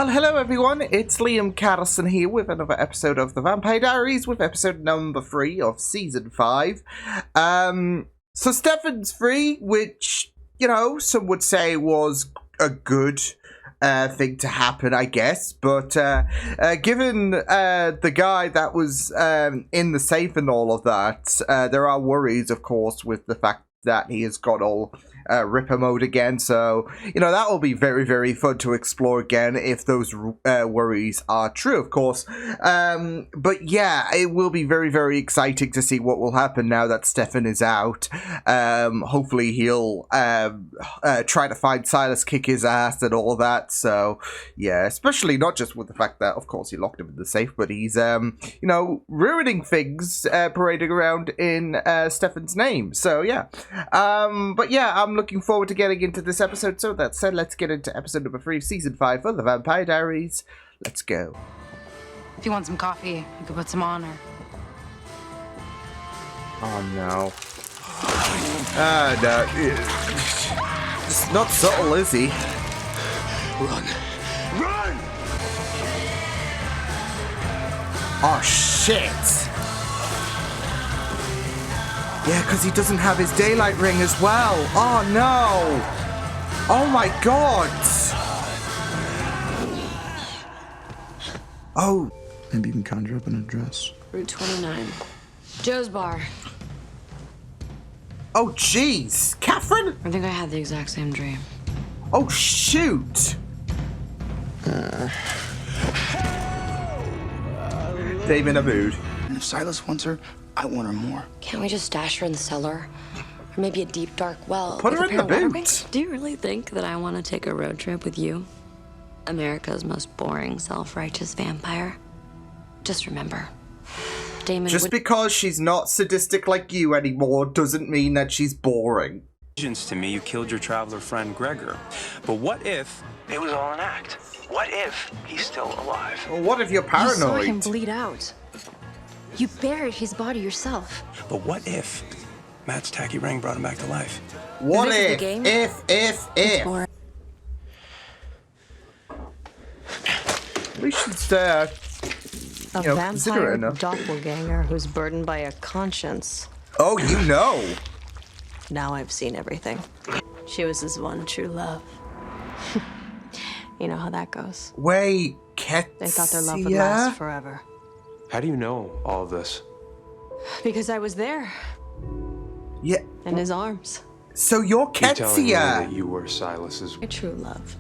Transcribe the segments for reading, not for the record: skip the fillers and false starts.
Well, hello everyone, it's Liam Catterson here with another episode of the Vampire Diaries with episode number 3 of Season 5. So Stefan's free, which, you know, some would say was a good thing to happen, I guess. But given the guy that was in the safe and all of that, there are worries, of course, with the fact that he has got all Ripper mode again, so you know that will be very, very fun to explore again if those worries are true, of course. But yeah, it will be very, very exciting to see what will happen now that Stefan is out. Hopefully he'll try to find Silas, kick his ass and all that. So yeah, especially not just with the fact that of course he locked him in the safe, but he's you know, ruining things parading around in Stefan's name. So yeah, but yeah, I'm looking forward to getting into this episode. So that said, let's get into episode number 3 of Season 5 of the Vampire Diaries. Let's go. If you want some coffee, you could put some on her. Oh no. No. It's not subtle, is he? Run! Run! Oh shit! Yeah, because he doesn't have his daylight ring as well. Oh no! Oh my god! Oh. Maybe you can conjure up an address. Route 29. Joe's Bar. Oh jeez! Catherine? I think I had the exact same dream. Oh shoot! Dave in a mood. And if Silas wants her, I want her more. Can't we just stash her in the cellar? Or maybe a deep, dark well? Put her with a in the pair of water boot. wings? Do you really think that I want to take a road trip with you? America's most boring, self-righteous vampire? Just remember, Damon Just because she's not sadistic like you anymore doesn't mean that she's boring. To me, you killed your traveler friend Gregor. But what if it was all an act? What if he's still alive? Well, what if you're You saw him paranoid? bleed out. You buried his body yourself. But what if Matt's tacky ring brought him back to life? What This is the if? game? If? Or We should A you know, consider vampire it enough. doppelganger who's burdened by a conscience. Oh, you know. Now I've seen everything. She was his one true love. You know how that goes. Wait, Ketsia? They thought their love would last forever. How do you know all of this? Because I was there, Yeah. in his arms. So you're You're telling me that Ketsia. you were Silas's. My true love.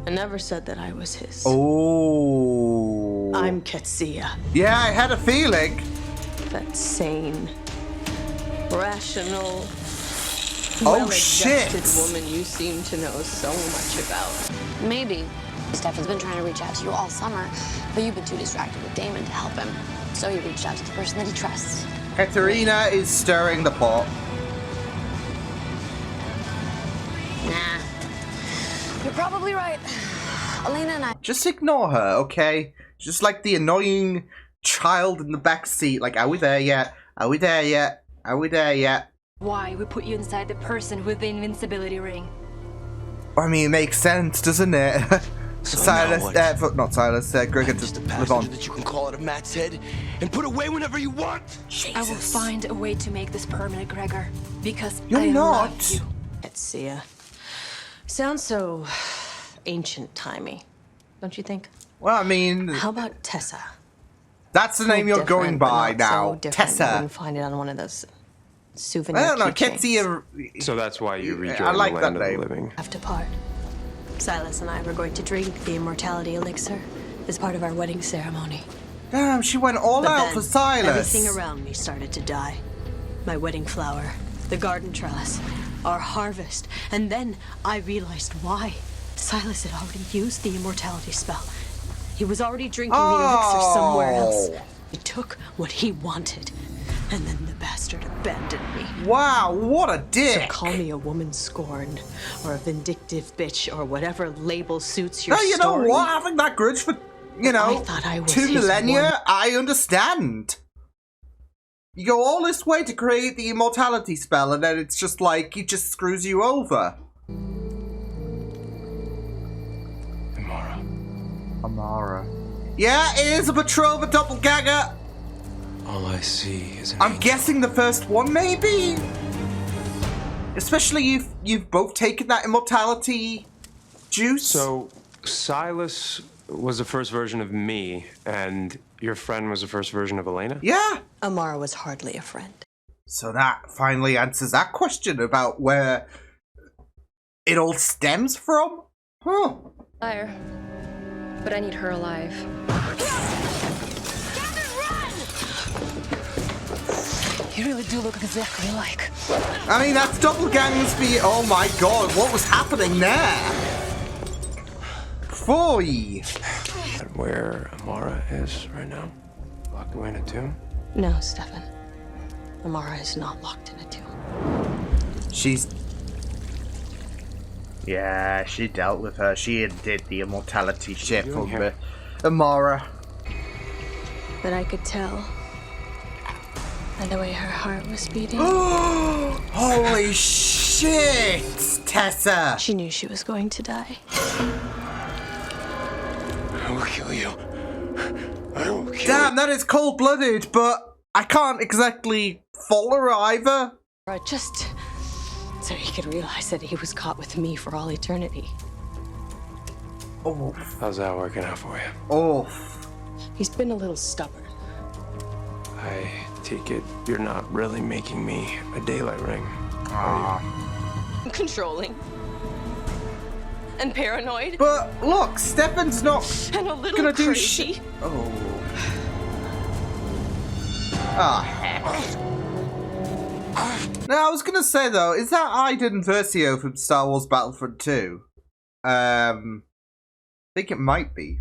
I never said that I was his. Oh. I'm Catsia, Yeah, I had a feeling. that sane, rational, Oh, shit. well-adjusted woman you seem to know so much about. Maybe. Stefan's been trying to reach out to you all summer, but you've been too distracted with Damon to help him. So he reached out to the person that he trusts. Katerina is stirring the pot. Nah. You're probably right. Elena and I... Just ignore her, okay? Just like the annoying child in the back seat. Like, are we there yet? Are we there yet? Are we there yet? why we put you inside the person with the invincibility ring. I mean, it makes sense, doesn't it? So Silas, now what? not Silas, Gregor, Just a live passenger on. that you can call out of Matt's head and put away whenever you want. I will find a way to make this permanent, Gregor, because You're I not. love you. Catsia. Sounds so ancient-timey, don't you think? Well, I mean, How about Tessa? that's the name you're going Different, but by not now. so different. You Tessa. wouldn't find it on one of those souvenir I don't know, keychains. Ketsia. So that's why you rejoined I like the that land of name. the living. Have to part. Silas and I were going to drink the immortality elixir as part of our wedding ceremony. Damn, she went all But out then, for Silas. everything around me started to die. My wedding flower, the garden trellis, our harvest. And then I realized why. Silas had already used the immortality spell. He was already drinking the elixir somewhere else. Oh. He took what he wanted, and then the bastard abandoned me. Wow, what a So dick. call me a woman scorned, or a vindictive bitch, or whatever label suits your No, you know story. what? Having that grudge for, you know, I thought I was 2 his millennia, one. I understand. You go all this way to create the immortality spell, and then it's just like, he just screws you over. Amara. Yeah, it is a Petrova doppelganger. All I see is an I'm angel. guessing the first one, maybe? Especially if you've both taken that immortality juice. So, Silas was the first version of me, and your friend was the first version of Elena? Yeah. Amara was hardly a friend. So that finally answers that question about where it all stems from. Huh. Liar. But I need her alive. You really do look exactly alike. I mean, that's doppelgangers for you. Oh my god, what was happening there? Foy. And where Amara is right now? Locked away in a tomb? No, Stefan. Amara is not locked in a tomb. She's... Yeah, she dealt with her. She did the immortality shit for the Amara. But I could tell by the way her heart was beating. Holy shit, Tessa! She knew she was going to die. I will kill you. I will kill Damn, that is cold-blooded, but I can't exactly fault her either. Just so he could realize that he was caught with me for all eternity. Oh. How's that working out for you? Oh. He's been a little stubborn. I take it you're not really making me a daylight ring. Controlling. And paranoid. But look, Stefan's not And a little gonna do crazy. shit. Oh. Ah, heck. Now, I was gonna say though, is that Iden Versio from Star Wars Battlefront 2? I think it might be.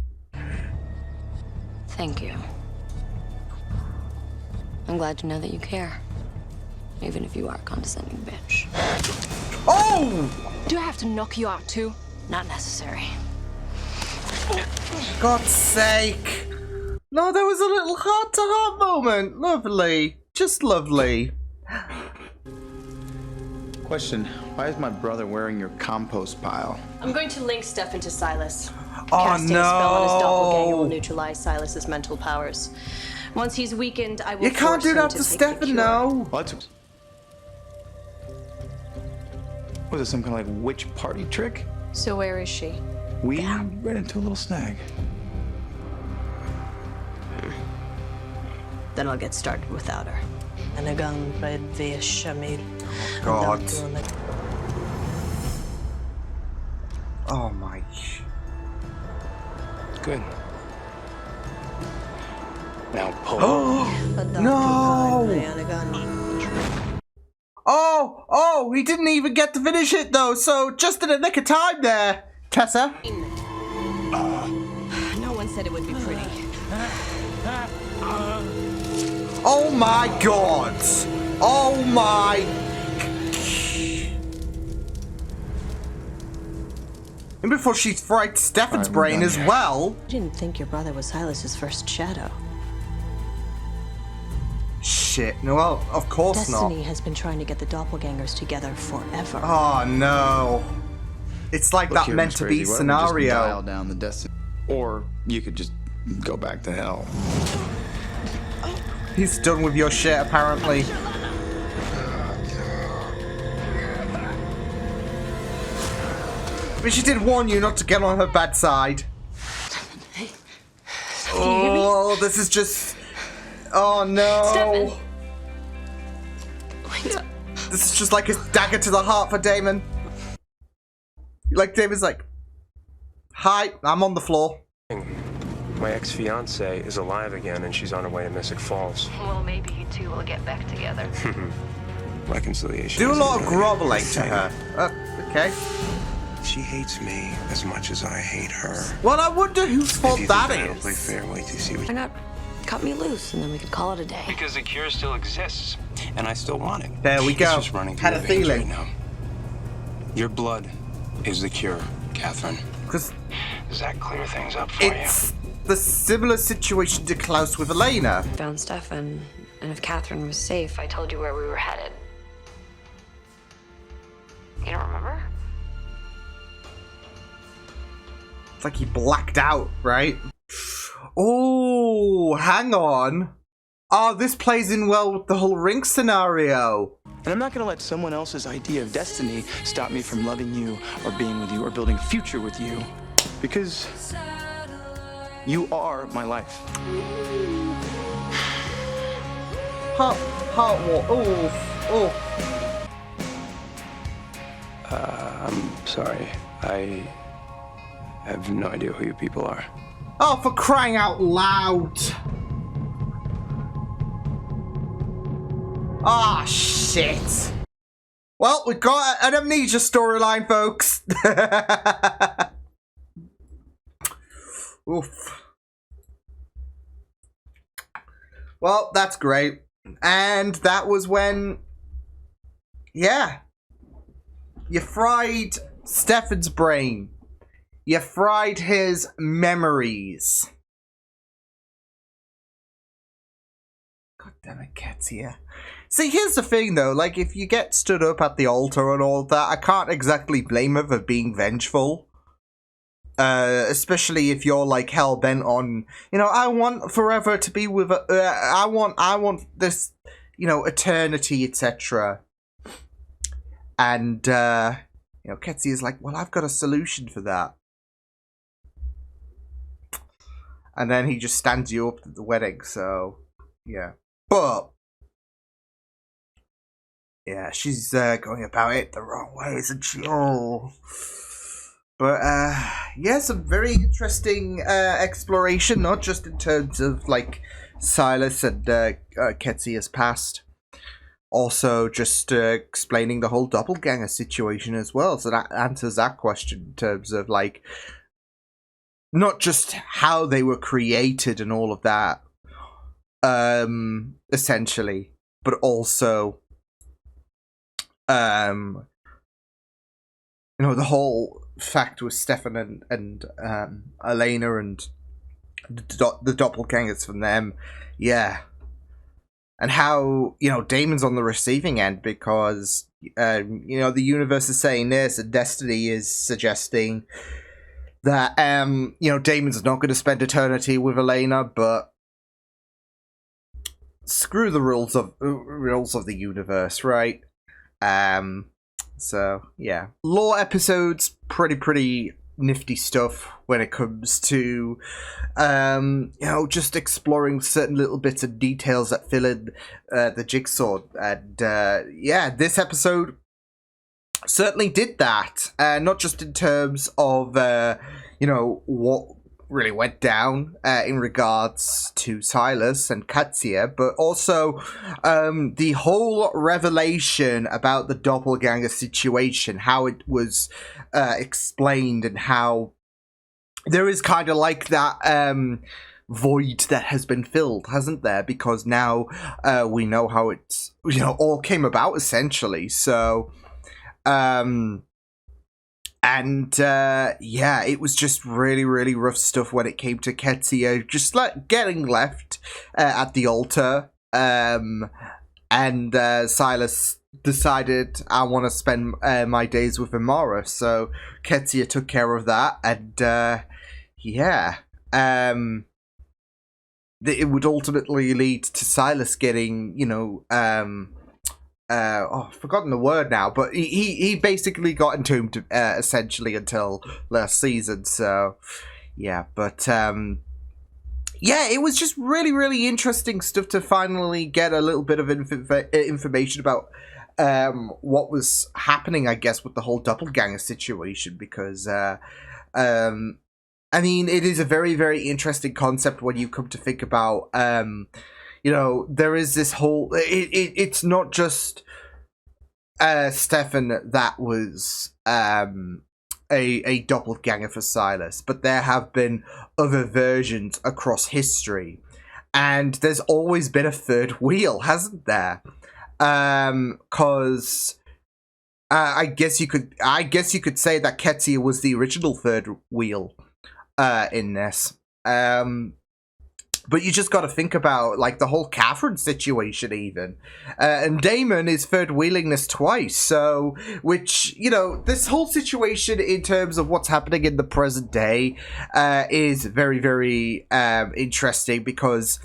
Thank you. I'm glad to know that you care. Even if you are a condescending bitch. Oh! Do I have to knock you out too? Not necessary. God's sake. No, there was a little heart-to-heart moment. Lovely. Just lovely. Question, why is my brother wearing your compost pile? I'm going to link Stefan to Silas. Oh, Casting a spell on his doppelganger will no. neutralize Silas's mental powers. Once he's weakened, I will You can't force do him that to to take the Stefan, cure. no. What? Was it some kind of like witch party trick? So where is she? We ran into a little snag. Then I'll get started without her. God. Oh my. Good. Now pull. No! Oh, he didn't even get to finish it though, so just in the nick of time there, Tessa. No one said it would be pretty. Oh my god! Oh my... And before she fried Stefan's Alright, we're brain done as here. well. I didn't think your brother was Silas's first shadow. Shit, no, well, of course Destiny not. has been trying to get the doppelgangers together forever. Oh no. It's like Look that here, meant Miss to Crazy, be why don't we just scenario. dial down the destiny, or you could just go back to hell. He's done with your shit, apparently. But she did warn you not to get on her bad side. Oh, this is just... Oh no. Stefan. This is just like a dagger to the heart for Damon. Like Damon's like, hi, I'm on the floor. My ex-fiance is alive again, and she's on her way to Mystic Falls. Well, maybe you two will get back together. Reconciliation. Do a isn't lot of really groveling a to thing. her. Okay. She hates me as much as I hate her. Well, I wonder whose fault If you that think that'll play is. fair, wait till you see what Why not cut me loose and then we could call it a day? Because the cure still exists, and I still want it. There we It's go. just running Had through a your veins feeling. right now. Your blood is the cure, Catherine. Because Does that clear things up for it's the similar situation to Klaus with Elena. Found Stefan, and if Catherine was safe, I told you where we were headed. You don't remember? It's like he blacked out, right? Oh, hang on. Oh, this plays in well with the whole ring scenario. And I'm not gonna let someone else's idea of destiny stop me from loving you or being with you or building a future with you. Because you are my life. Heart war. Oh. I'm sorry. I have no idea who you people are. Oh, for crying out loud. Ah, shit. Well, we've got an amnesia storyline, folks. Oof. Well, that's great. And that was when, yeah, you fried Stefan's brain. You fried his memories. God damn it, Ketsia. See, here's the thing, though. Like, if you get stood up at the altar and all that, I can't exactly blame her for being vengeful. Especially if you're, like, hell-bent on, you know, I want forever to be with her. I want this, you know, eternity, etc. And, you know, Ketsia's like, well, I've got a solution for that. And then he just stands you up at the wedding, so, yeah. But, yeah, she's going about it the wrong way, isn't she? Oh. But, yeah, some very interesting exploration, not just in terms of, like, Silas and Ketsia's past. Also, just explaining the whole doppelganger situation as well. So that answers that question in terms of, like, not just how they were created and all of that, essentially, but also, you know, the whole fact with Stefan and Elena and the doppelgangers from them, yeah. And how, you know, Damon's on the receiving end because, you know, the universe is saying this and Destiny is suggesting that, you know, Damon's not going to spend eternity with Elena, but screw the rules of the universe, right? So, yeah. Lore episodes, pretty nifty stuff when it comes to, you know, just exploring certain little bits of details that fill in the jigsaw. And, yeah, this episode certainly did that. Not just in terms of, you know, what really went down in regards to Silas and Katsia, but also the whole revelation about the doppelganger situation, how it was explained, and how there is kind of like that void that has been filled, hasn't there? Because now we know how it's, you know, all came about, essentially. So, and yeah, it was just really rough stuff when it came to Ketsia just like getting left at the altar, and Silas decided, I want to spend my days with Amara, so Ketsia took care of that, and yeah, it would ultimately lead to Silas getting, you know, I've forgotten the word now, but he basically got entombed essentially until last season. So yeah, but yeah, it was just really interesting stuff to finally get a little bit of information about what was happening, I guess, with the whole doppelganger situation, because I mean, it is a very interesting concept when you come to think about, you know, there is this whole, it's not just Stefan that was a doppelganger for Silas, but there have been other versions across history, and there's always been a third wheel, hasn't there? Because I guess you could say that Ketsia was the original third wheel in this. But you just got to think about, like, the whole Catherine situation, even. And Damon is third wheeling this twice, so, which, you know, this whole situation in terms of what's happening in the present day is very, very interesting, because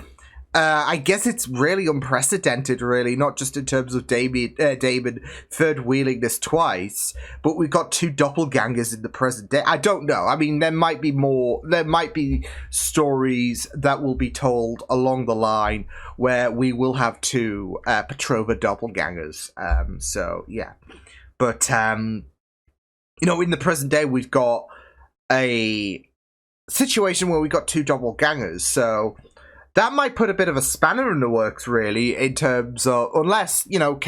I guess it's really unprecedented, really, not just in terms of Damon third wheeling this twice, but we've got two doppelgangers in the present day. I don't know. I mean, there might be stories that will be told along the line where we will have two Petrova doppelgangers. So, yeah. But, you know, in the present day, we've got a situation where we've got two doppelgangers, so that might put a bit of a spanner in the works, really, in terms of, unless, you know,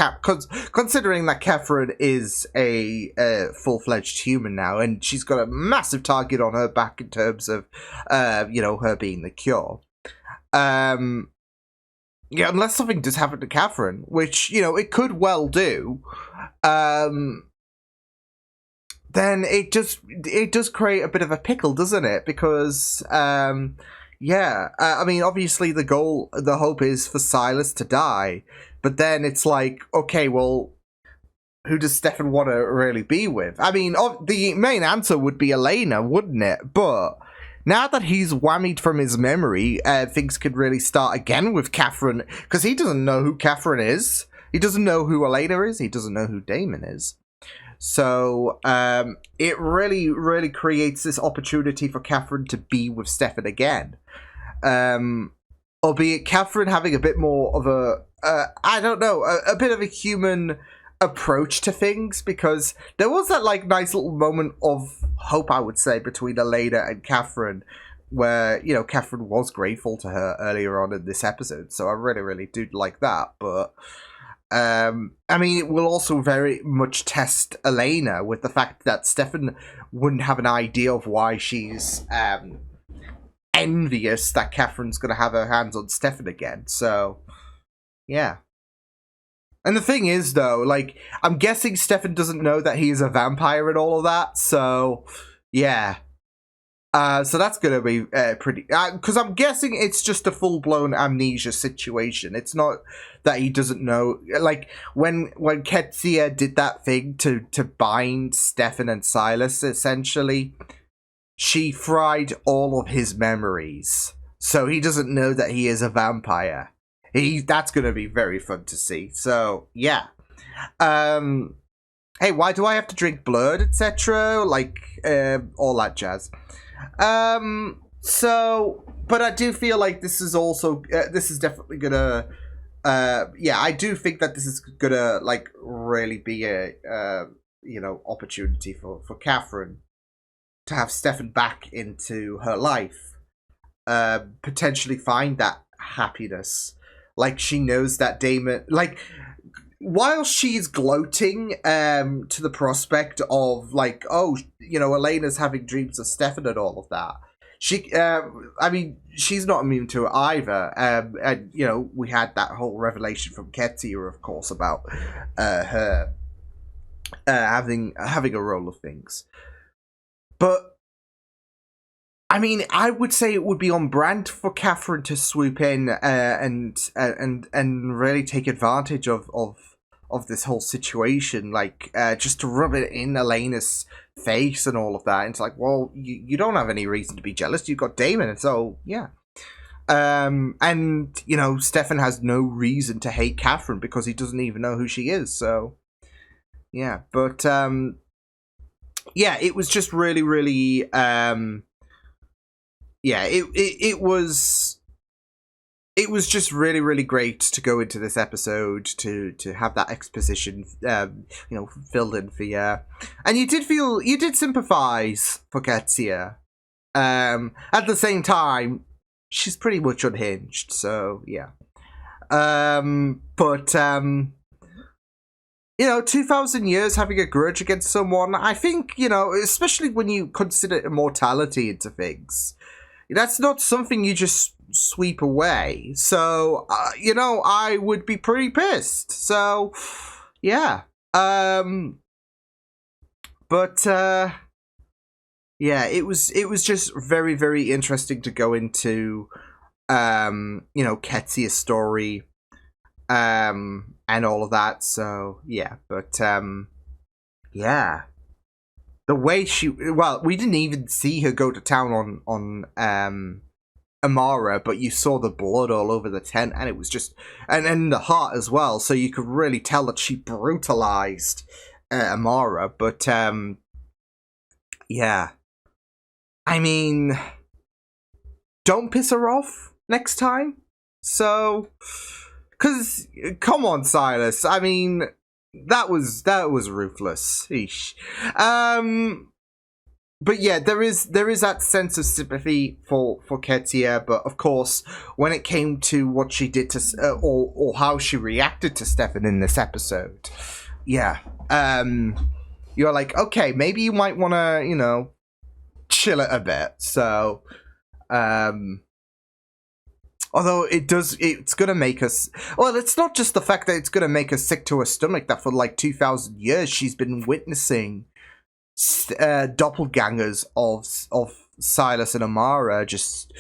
considering that Catherine is a full-fledged human now, and she's got a massive target on her back in terms of, you know, her being the cure. Yeah, unless something does happen to Catherine, which, you know, it could well do, then it does create a bit of a pickle, doesn't it? Because, yeah, I mean, obviously the hope is for Silas to die, but then it's like, okay, well, who does Stefan want to really be with? I mean, the main answer would be Elena, wouldn't it? But now that he's whammied from his memory, things could really start again with Catherine, because he doesn't know who Catherine is. He doesn't know who Elena is. He doesn't know who Damon is. So, it really, really creates this opportunity for Catherine to be with Stefan again. Albeit Catherine having a bit more of a, I don't know, a bit of a human approach to things, because there was that, like, nice little moment of hope, I would say, between Elena and Catherine, where, you know, Catherine was grateful to her earlier on in this episode, so I really, really do like that, but I mean, it will also very much test Elena with the fact that Stefan wouldn't have an idea of why she's envious that Catherine's going to have her hands on Stefan again. So, yeah. And the thing is, though, like, I'm guessing Stefan doesn't know that he is a vampire and all of that. So, yeah. So that's going to be pretty... Because I'm guessing it's just a full-blown amnesia situation. It's not that he doesn't know... Like, when Ketsia did that thing to bind Stefan and Silas, essentially, she fried all of his memories. So he doesn't know that he is a vampire. That's going to be very fun to see. So, yeah. Hey, why do I have to drink blood, etc.? Like, all that jazz. So, but I do feel like this is also, this is definitely gonna, yeah, I do think that this is gonna, like, really be a, you know, opportunity for Catherine to have Stefan back into her life, potentially find that happiness. Like, she knows that Damon, like, while she's gloating to the prospect of, like, oh, you know, Elena's having dreams of Stefan and all of that, she, I mean, she's not immune to it either. And, you know, we had that whole revelation from Ketsia, of course, about her having a role of things. But I mean, I would say it would be on brand for Catherine to swoop in and really take advantage of this whole situation, like, just to rub it in Elena's face and all of that. And it's like, well, you don't have any reason to be jealous. You've got Damon, and so, yeah. And, you know, Stefan has no reason to hate Catherine because he doesn't even know who she is, so, yeah. But, yeah, it was just really, really, yeah, it was just really, really great to go into this episode to have that exposition, you know, filled in for you. And you did sympathize for Ketsia. At the same time, she's pretty much unhinged, so yeah. But you know, 2,000 years having a grudge against someone, I think, you know, especially when you consider immortality into things, that's not something you just sweep away. So, you know, I would be pretty pissed. So, yeah. But, yeah, it was just very, very interesting to go into Ketsia's story, and all of that. So yeah, but yeah, the way we didn't even see her go to town on Amara, but you saw the blood all over the tent, and it was just, and the heart as well, so you could really tell that she brutalized Amara. But yeah, I mean, don't piss her off next time. So, because come on, Silas, I mean, that was ruthless. Eesh. But yeah, there is that sense of sympathy for Ketsia, but of course, when it came to what she did to or how she reacted to Stefan in this episode, yeah, you're like, okay, maybe you might want to, chill it a bit. So, although it's gonna make us. Well, it's not just the fact that it's gonna make us sick to her stomach that for like 2,000 years she's been witnessing doppelgangers of Silas and Amara just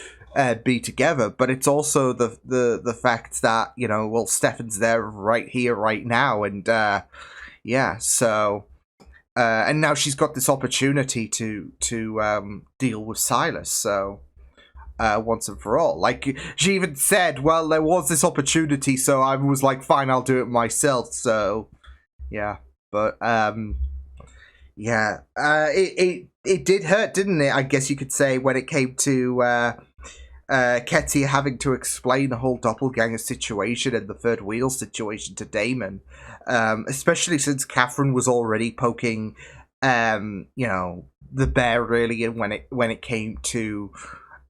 be together, but it's also the fact that Stefan's there right here, right now, and yeah, so and now she's got this opportunity to deal with Silas, so once and for all. Like she even said, well, there was this opportunity, so I was like, fine, I'll do it myself. So yeah, but yeah, it did hurt, didn't it? I guess you could say, when it came to Ketsia having to explain the whole doppelganger situation and the third wheel situation to Damon, especially since Catherine was already poking, the bear really, and when it came to,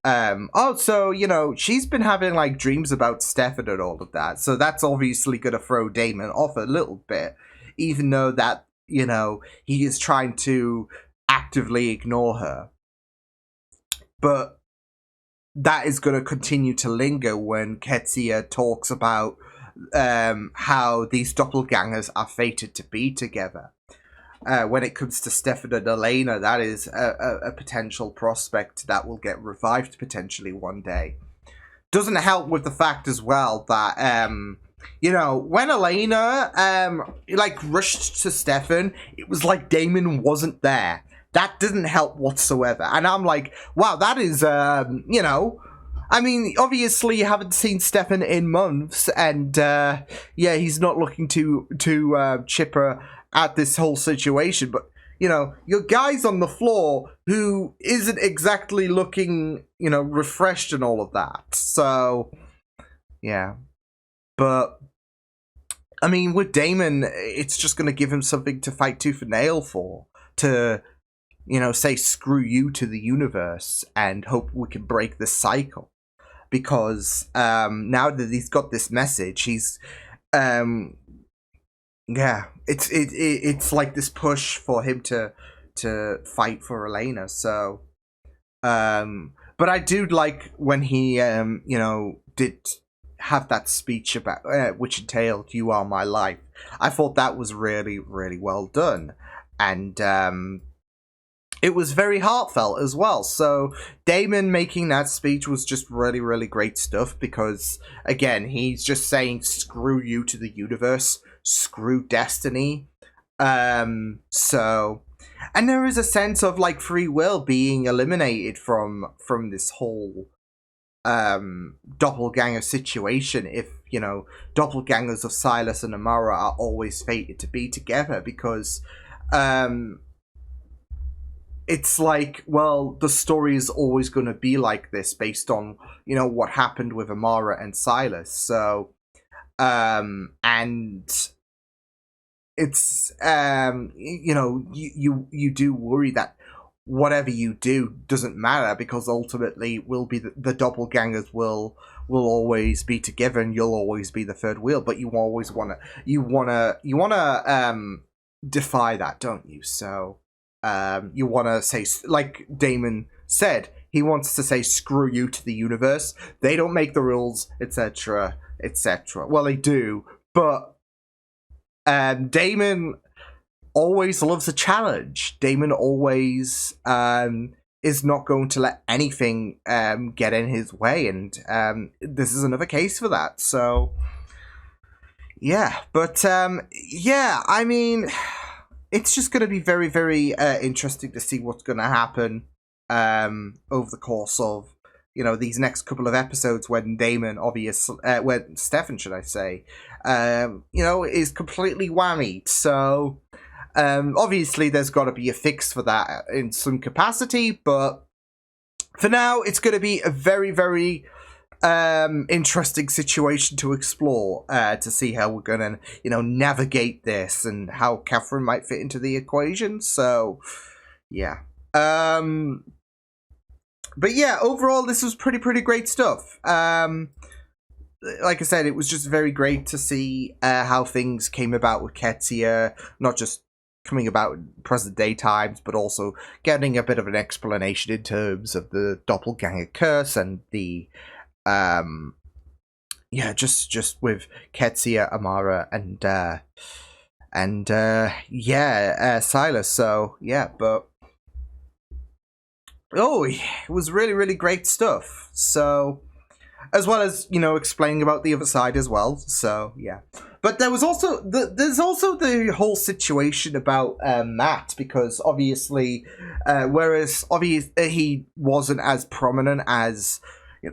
also, she's been having like dreams about Stefan and all of that, so that's obviously gonna throw Damon off a little bit, even though that. He is trying to actively ignore her. But that is going to continue to linger when Ketsia talks about how these doppelgangers are fated to be together. When it comes to Stefan and Elena, that is a potential prospect that will get revived potentially one day. Doesn't help with the fact as well that when Elena rushed to Stefan, it was like Damon wasn't there. That didn't help whatsoever. And I'm like, wow, that is I mean, obviously you haven't seen Stefan in months, and he's not looking to chipper at this whole situation, but your guy's on the floor who isn't exactly looking, refreshed and all of that. So yeah. But, I mean, with Damon, it's just going to give him something to fight tooth and nail for. To, say screw you to the universe and hope we can break this cycle. Because now that he's got this message, he's, it's like this push for him to fight for Elena. So, but I do like when he, did have that speech about which entailed "You Are My Life." I thought that was really, really well done, and it was very heartfelt as well. So Damon making that speech was just really, really great stuff, because again, he's just saying screw you to the universe, screw destiny. So, and there is a sense of like free will being eliminated from this whole doppelganger situation, if doppelgangers of Silas and Amara are always fated to be together, because it's like, well, the story is always going to be like this based on what happened with Amara and Silas. So and it's you do worry that whatever you do doesn't matter, because ultimately will be the doppelgangers will always be together, and you'll always be the third wheel. But you always wanna defy that, don't you? So you wanna say, like Damon said, he wants to say screw you to the universe. They don't make the rules, etc., etc. Well, they do, but Damon always loves a challenge. Damon always is not going to let anything get in his way, and this is another case for that. So yeah, but yeah, I mean, it's just going to be very, very interesting to see what's going to happen over the course of, you know, these next couple of episodes when Damon, obviously, when Stefan, should I say, you know, is completely whammied. So obviously there's got to be a fix for that in some capacity, but for now it's going to be a very, very interesting situation to explore, to see how we're going to, you know, navigate this and how Catherine might fit into the equation. So yeah. But yeah, overall, this was pretty great stuff. Like I said, it was just very great to see how things came about with Ketsia, not just coming about in present day times, but also getting a bit of an explanation in terms of the doppelganger curse and the yeah, just with Ketsia, Amara, and Silas. So yeah, but oh, it was really great stuff. So, as well as, you know, explaining about the other side as well. So yeah, but there was also there's also the whole situation about Matt, because obviously, whereas obviously he wasn't as prominent as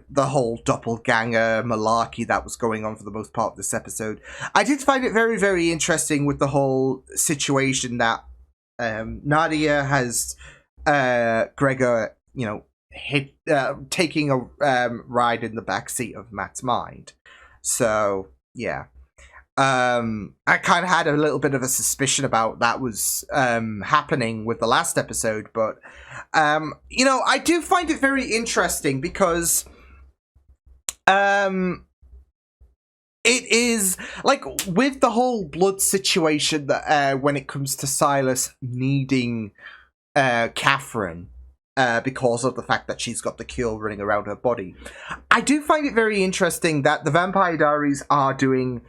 the whole doppelganger malarkey that was going on for the most part of this episode, I did find it very interesting with the whole situation that Nadia has Gregor, you know, taking a ride in the backseat of Matt's mind. So yeah, I kind of had a little bit of a suspicion about that was happening with the last episode, but you know, I do find it very interesting because it is like with the whole blood situation that when it comes to Silas needing Catherine, because of the fact that she's got the cure running around her body. I do find it very interesting that the Vampire Diaries are doing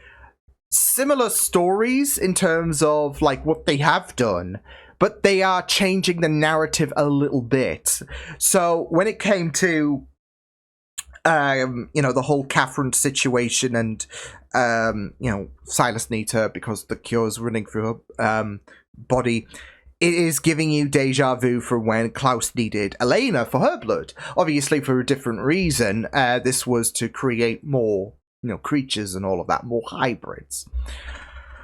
similar stories in terms of like what they have done, but they are changing the narrative a little bit. So when it came to you know, the whole Catherine situation and you know, Silas needs her because the cure is running through her body, it is giving you deja vu from when Klaus needed Elena for her blood. Obviously, for a different reason. This was to create more, you know, creatures and all of that, more hybrids.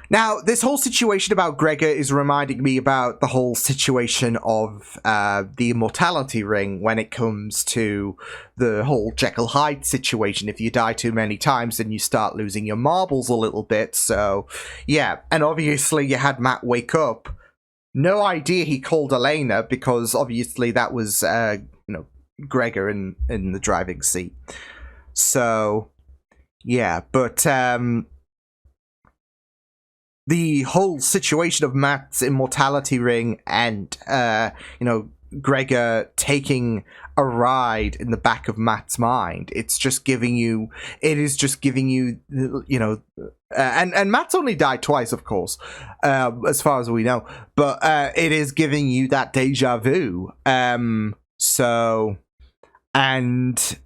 Now, this whole situation about Gregor is reminding me about the whole situation of the immortality ring when it comes to the whole Jekyll Hyde situation. If you die too many times, then you start losing your marbles a little bit. So, yeah. And obviously, you had Matt wake up. No idea he called Elena, because obviously that was, you know, Gregor in the driving seat. So, yeah, but the whole situation of Matt's immortality ring and, you know, Gregor taking a ride in the back of Matt's mind, it is just giving you, you know, and Matt's only died twice, of course, as far as we know, but it is giving you that deja vu. So, and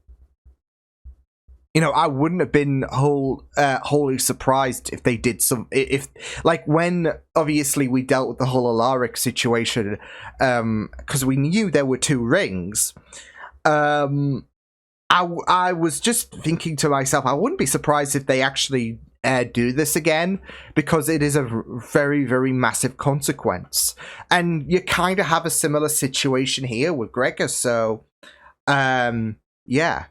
you know, I wouldn't have been wholly surprised if they did if like when obviously we dealt with the whole Alaric situation, because we knew there were two rings. I was just thinking to myself, I wouldn't be surprised if they actually do this again, because it is a very massive consequence, and you kind of have a similar situation here with Gregor. So, yeah.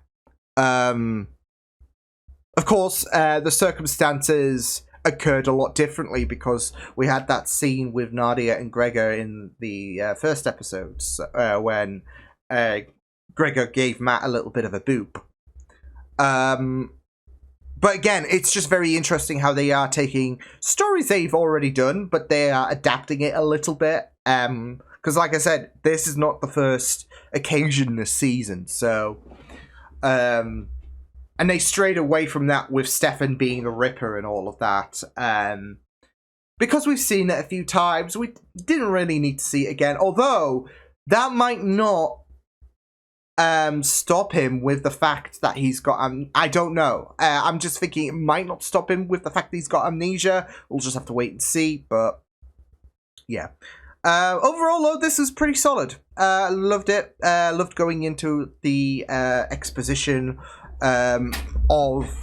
Of course, the circumstances occurred a lot differently because we had that scene with Nadia and Gregor in the first episodes when Gregor gave Matt a little bit of a boop. But again, it's just very interesting how they are taking stories they've already done, but they are adapting it a little bit. Because like I said, this is not the first occasion this season, so... and they strayed away from that with Stefan being a Ripper and all of that. Because we've seen it a few times, we didn't really need to see it again. Although, that might not stop him with the fact that he's got I don't know. I'm just thinking it might not stop him with the fact that he's got amnesia. We'll just have to wait and see, but yeah. Overall, though, this is pretty solid. Loved it. Loved going into the exposition of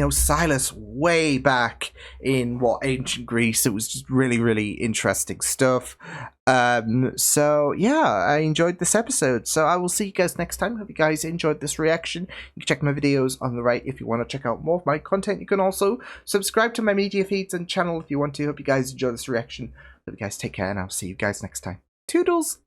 Silas way back in ancient Greece. It was just really, really interesting stuff. So yeah, I enjoyed this episode. So I will see you guys next time. Hope you guys enjoyed this reaction. You can check my videos on the right if you want to check out more of my content. You can also subscribe to my media feeds and channel if you want to. Hope you guys enjoy this reaction. Hope you guys take care, and I'll see you guys next time. Toodles!